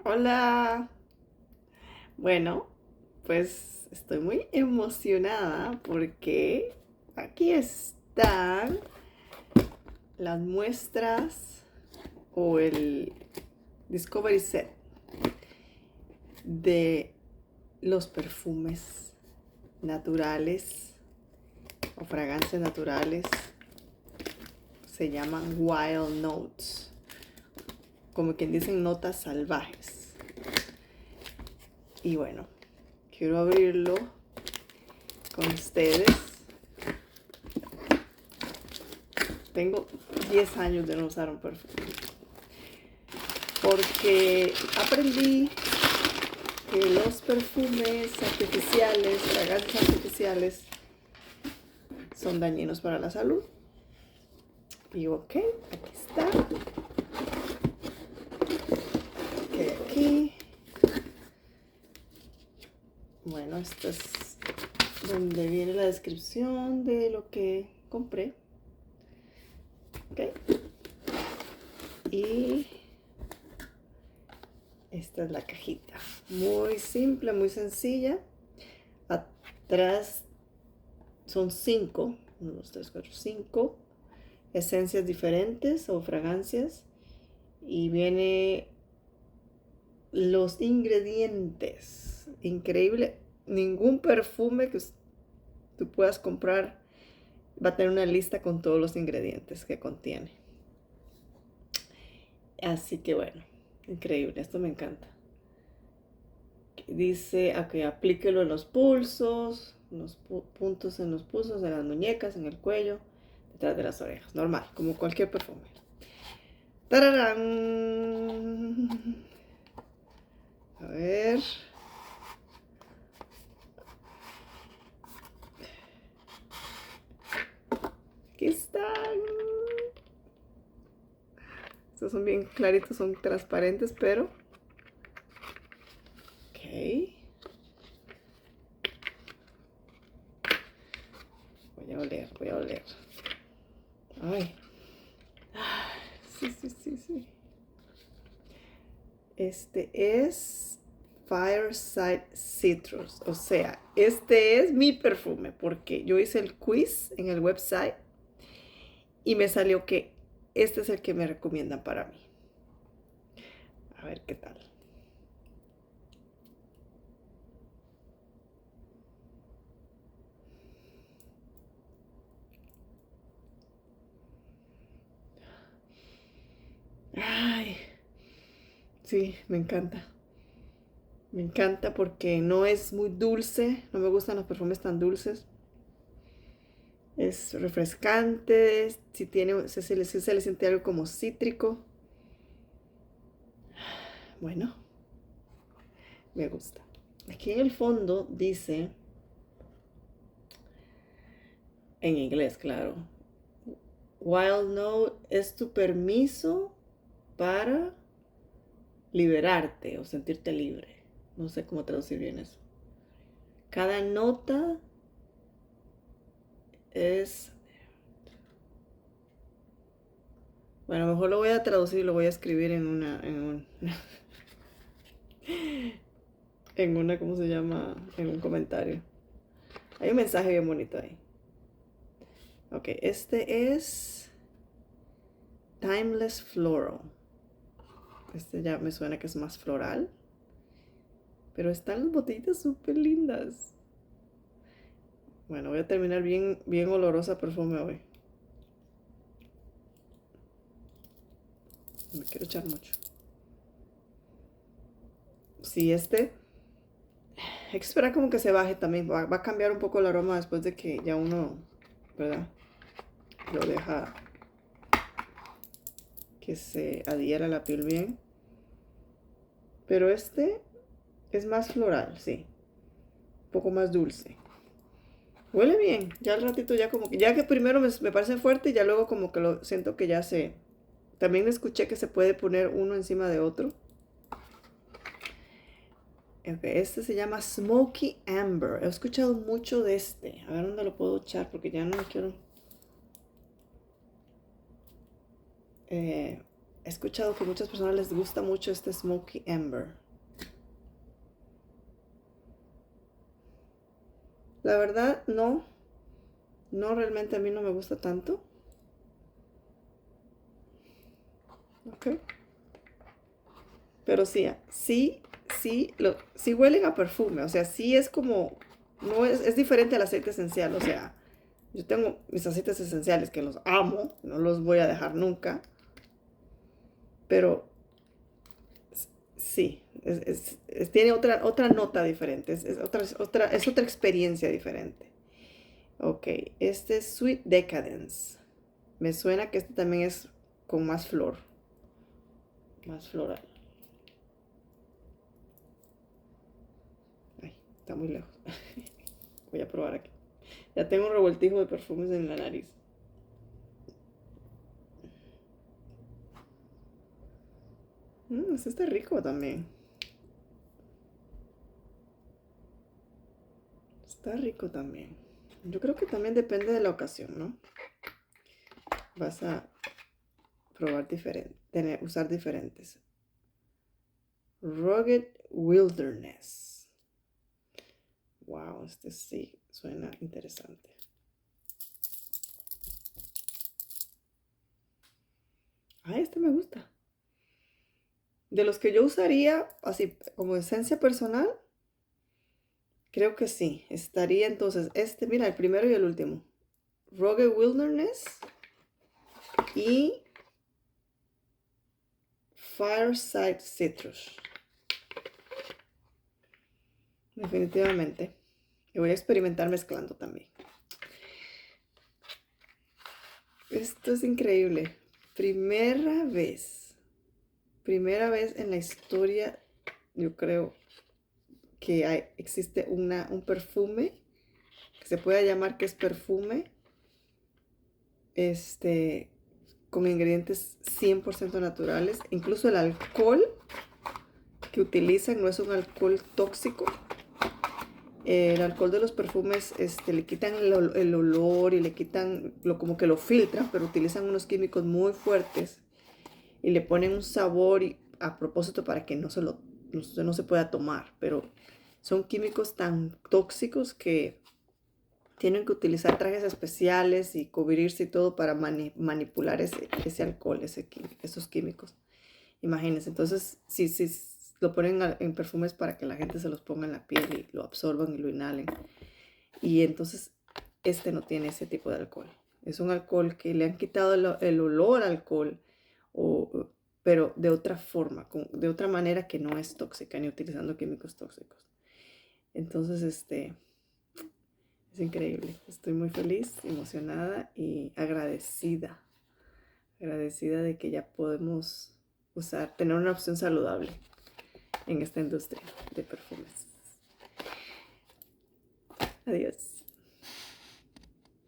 Hola. Bueno, pues estoy muy emocionada porque aquí están las muestras o el Discovery Set de los perfumes naturales o fragancias naturales. Se llaman Wild Notes, como quien dicen notas salvajes. Y bueno, quiero abrirlo con ustedes. Tengo 10 años de no usar un perfume porque aprendí que los perfumes artificiales, fragancias artificiales, son dañinos para la salud. Y ok, aquí está. Ok, aquí. Bueno, esto es donde viene la descripción de lo que compré. Ok. Y esta es la cajita. Muy simple, muy sencilla. Atrás son 5, 1, 2, 3, 4, 5 esencias diferentes o fragancias. Y viene los ingredientes. Increíble. Ningún perfume que tú puedas comprar va a tener una lista con todos los ingredientes que contiene. Así que bueno, increíble. Esto me encanta. Dice, ok, aplíquelo en los pulsos, en los puntos en los pulsos, en las muñecas, en el cuello, detrás de las orejas. Normal, como cualquier perfume. ¡Tararán! A ver. Aquí están. Estos son bien claritos, son transparentes, pero... Ok. Voy a oler, voy a oler. Ay. Sí, sí, sí, sí. Este es Fireside Citrus. O sea, este es mi perfume porque yo hice el quiz en el website y me salió que este es el que me recomiendan para mí. A ver qué tal. Ay, sí, me encanta. Me encanta porque no es muy dulce. No me gustan los perfumes tan dulces. Es refrescante. Si tiene, si se le siente algo como cítrico. Bueno, me gusta. Aquí en el fondo dice, en inglés, claro, Wild Note es tu permiso para liberarte o sentirte libre. No sé cómo traducir bien eso. Cada nota es... Bueno, mejor lo voy a traducir y lo voy a escribir en una, ¿cómo se llama? En un comentario. Hay un mensaje bien bonito ahí. Ok, este es Timeless Floral. Este ya me suena que es más floral. Pero están las botellitas súper lindas. Bueno, voy a terminar bien, bien olorosa perfume hoy. Me quiero echar mucho. Sí, este. Hay que esperar como que se baje también. Va a cambiar un poco el aroma después de que ya uno, ¿verdad? Lo deja que se adhiera a la piel bien. Pero este es más floral, sí. Un poco más dulce. Huele bien. Ya al ratito ya como que... Ya que primero me parece fuerte y ya luego como que lo siento que ya se... También escuché que se puede poner uno encima de otro. Okay, este se llama Smoky Amber. He escuchado mucho de este. A ver dónde lo puedo echar porque ya no quiero... he escuchado que a muchas personas les gusta mucho este Smoky Amber. La verdad, no. No, realmente a mí no me gusta tanto. Ok. Pero sí, sí huelen a perfume. O sea, sí es como, no es diferente al aceite esencial. O sea, yo tengo mis aceites esenciales que los amo, no los voy a dejar nunca. Pero sí, tiene otra nota diferente, es otra experiencia diferente. Ok, este es Sweet Decadence. Me suena que este también es con más flor, más floral. Ay, está muy lejos. Voy a probar aquí. Ya tengo un revoltijo de perfumes en la nariz. Este está rico también. Está rico también. Yo creo que también depende de la ocasión, ¿no? Vas a probar diferente, usar diferentes. Rugged Wilderness. Wow, este sí suena interesante. Ah, este me gusta. De los que yo usaría así como esencia personal, creo que sí. Estaría entonces este, mira, el primero y el último. Rugged Wilderness y Fireside Citrus. Definitivamente. Y voy a experimentar mezclando también. Esto es increíble. Primera vez en la historia, yo creo que existe un perfume que se puede llamar que es perfume, con ingredientes 100% naturales. Incluso el alcohol que utilizan no es un alcohol tóxico. El alcohol de los perfumes le quitan el olor y le quitan, como que lo filtran, pero utilizan unos químicos muy fuertes y le ponen un sabor a propósito para que no se pueda tomar. Pero son químicos tan tóxicos que tienen que utilizar trajes especiales y cubrirse y todo para manipular ese alcohol, esos químicos. Imagínense, entonces sí, lo ponen en perfumes para que la gente se los ponga en la piel y lo absorban y lo inhalen. Y entonces este no tiene ese tipo de alcohol. Es un alcohol que le han quitado el olor al alcohol, pero de otra forma, de otra manera que no es tóxica, ni utilizando químicos tóxicos. Entonces, es increíble. Estoy muy feliz, emocionada y agradecida. Agradecida de que ya podemos tener una opción saludable en esta industria de perfumes. Adiós.